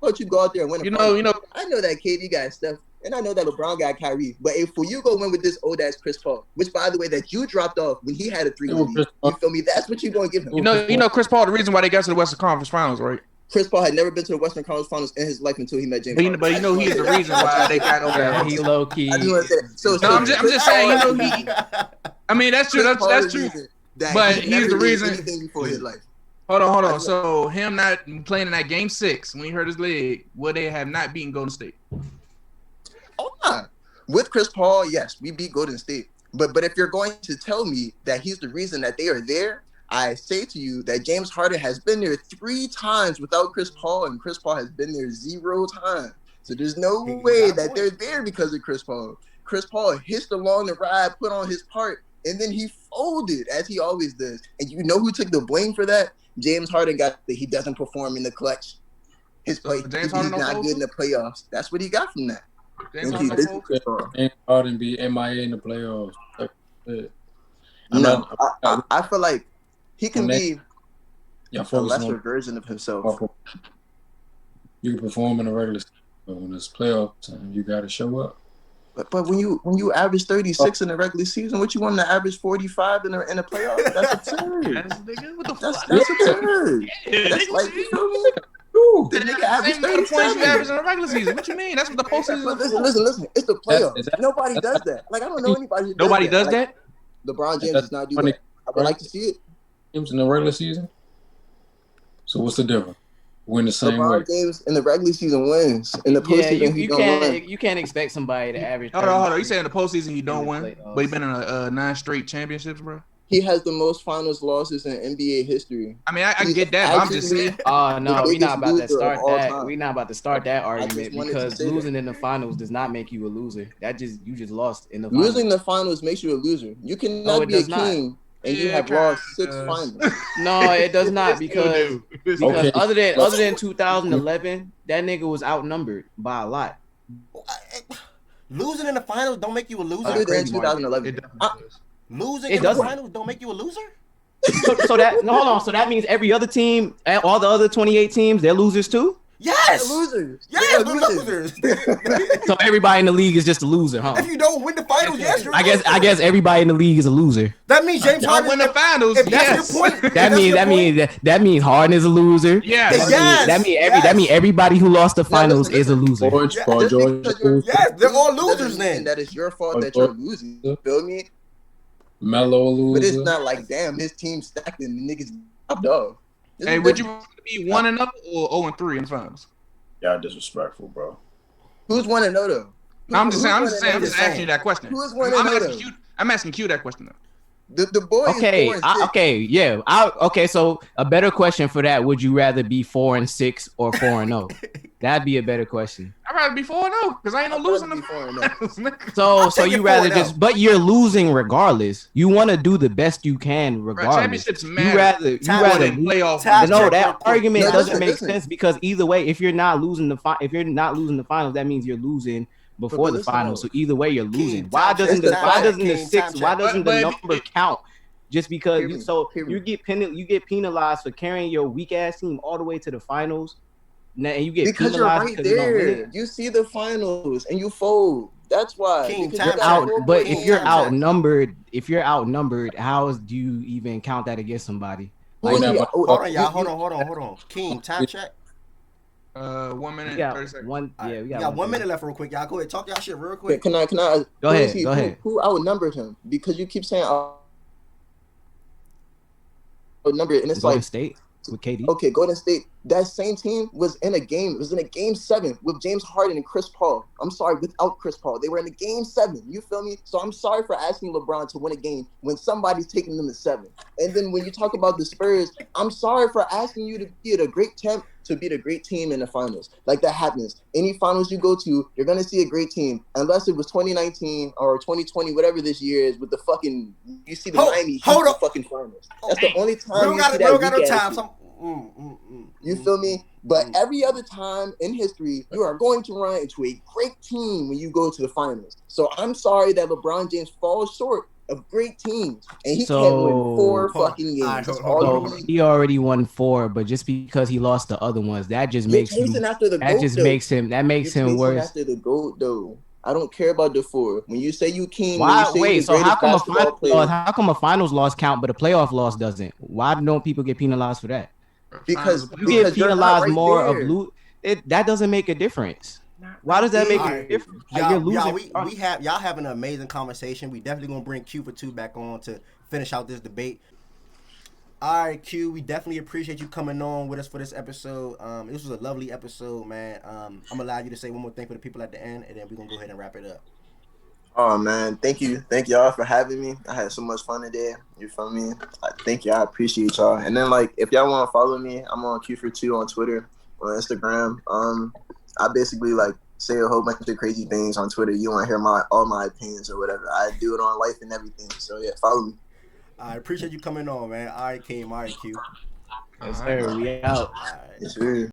about you go out there and win a finals? I know that KD got Steph. And I know that LeBron got Kyrie, but if for you go win with this old ass Chris Paul, which by the way that you dropped off when he had a 3 lead, you feel me? That's what you gonna give him. You know Chris Paul, the reason why they got to the Western Conference Finals, right? Chris Paul had never been to the Western Conference Finals in his life until he met James Harden. But you know he's the reason why they got over there. He low key. I just want to say that. So I'm just saying, he. I mean, that's true. That's true. But he's the reason. Anything before his life. Hold on. So him not playing in that Game 6 when he hurt his leg, would they have not beaten Golden State? Oh my. With Chris Paul, yes, we beat Golden State. But if you're going to tell me that he's the reason that they are there, I say to you that James Harden has been there 3 times without Chris Paul, and Chris Paul has been there 0 times. So there's no way that they're there because of Chris Paul. Chris Paul hitched along the ride, put on his part, and then he folded, as he always does. And you know who took the blame for that? James Harden got that he doesn't perform in the clutch. He's not good in the playoffs. That's what he got from that. James Harden be MIA in the playoffs. I feel like he can be a lesser version of himself. You can perform in the regular season, but when it's playoff time, you got to show up. But when you average 36 in the regular season, what you want to average 45 in the playoffs? That's absurd. That's absurd. That's like, you know what I mean? The nigga averaged 37 points you average in the regular season. What you mean? That's what the postseason is. Listen. It's the playoffs. Nobody does that. Like, I don't know anybody. Nobody does that. LeBron James does not do that. I would like to see it. Games in the regular season. So what's the difference? Win the same way. LeBron James in the regular season wins. In the postseason, you can't expect somebody to average. Hold on. You saying in the postseason he don't win, but he been in 9 straight championships, bro. He has the most finals losses in NBA history. I mean, I get that, but I'm just saying. No, we're not about to start that. We're not about to start that argument because losing in the finals does not make you a loser. You just lost in the finals. Losing the finals makes you a loser. You cannot be a king and you have lost 6 finals. No, it does not because other than 2011, that nigga was outnumbered by a lot. Losing in the finals don't make you a loser. Other than 2011. Losing in the finals don't make you a loser? So that means every other team, all the other 28 teams, they're losers too? Yes. They're losers. Yes, they're losers. So everybody in the league is just a loser, huh? If you don't win the finals, yes, you're I guess everybody in the league is a loser. That means James Harden win the finals. If that's your point, that means Harden is a loser. Yes. That means everybody who lost the finals is a loser. Yes, they're all losers then. That is your fault that you're losing. You feel me? Mellow loser. But it's not like, damn, his team stacked and the niggas top dog. Hey, would you be 1-0 or 0-3 in the finals? Y'all disrespectful, bro. Who's 1-0 though? I'm just asking you that question. Who is 1-0? I'm asking Q that question though. The boy is 4-6. So a better question for that: would you rather be 4-6 or 4-0? That'd be a better question. I'd rather be 4-0 because I ain't no losing them. So you rather but you're losing regardless. You want to do the best you can regardless. Championships matter. You rather playoff. No, that argument doesn't make sense because either way, if you're not losing the finals, that means you're losing before the listen, finals. So either way, you're losing. King, Why time doesn't check, the time check, the King, six? time Why check. doesn't But the if number count? Just because Hear me. you get penalized for carrying your weak ass team all the way to the finals, and you get Because you're penalized right because you don't win it. there. You see the finals and you fold. That's why. King, Because time you You're got check. no out, more but King, if you're time check. outnumbered, how do you even count that against somebody? Who Like is he? Hold on, y'all. Hold on. King, time check. 1 minute, yeah, 30 seconds. one. All right, Yeah, we we got got 1 minute. minute left, real quick. Y'all go ahead, talk y'all shit real quick. Can I? Go who ahead. is he? Go ahead. Who outnumbered him? Because you keep saying outnumbered, and it's Golden like, State with KD. okay, Golden State. That same team was in a game. It was in a game 7 with James Harden and Chris Paul. I'm sorry, without Chris Paul, they were in a game 7. You feel me? So I'm sorry for asking LeBron to win a game when somebody's taking them to 7. And then when you talk about the Spurs, I'm sorry for asking you to be at a great temp to beat a great team in the finals. Like that happens. Any finals you go to, you're gonna see a great team, unless it was 2019 or 2020, whatever this year is, with the fucking you see the Miami Heat in the fucking finals. That's the only time you see that We don't got no weak ass time. team. Some, You feel me? But every other time in history, you are going to run into a great team when you go to the finals. So I'm sorry that LeBron James falls short of great teams, and he can't win 4 Hold on. fucking All games. right, That's hold all on. you So need. he already won 4, but just because he lost the other ones, that just You're makes him. chasing after the That GOAT, just though. makes him. That makes You're him chasing worse. after the GOAT, though. I don't care about the 4. When you say you king, when Why? you say Wait. you're the So how greatest come a basketball finals player, loss? How come a finals loss count, but a playoff loss doesn't? Why don't people get penalized for that? because You get you're not penalized right more of there. lose. That doesn't make a difference. Why does that make All a right, difference? Like you're y'all, losing. y'all having an amazing conversation. We definitely gonna bring Q for 2 back on to finish out this debate. All right, Q, we definitely appreciate you coming on with us for this episode. This was a lovely episode, man. I'm gonna allow you to say one more thing for the people at the end, and then we're gonna go ahead and wrap it up. Oh man, thank y'all for having me. I had so much fun today. You feel me? Thank you. I appreciate y'all. And then like, if y'all want to follow me, I'm on Q42 on Twitter, on Instagram. I basically like say a whole bunch of crazy things on Twitter. You want to hear all my opinions or whatever. I do it on life and everything. So yeah, follow me. I appreciate you coming on, man. All right, Kim. All right, Q. Yes, sir. We out. All right. Yes, sir.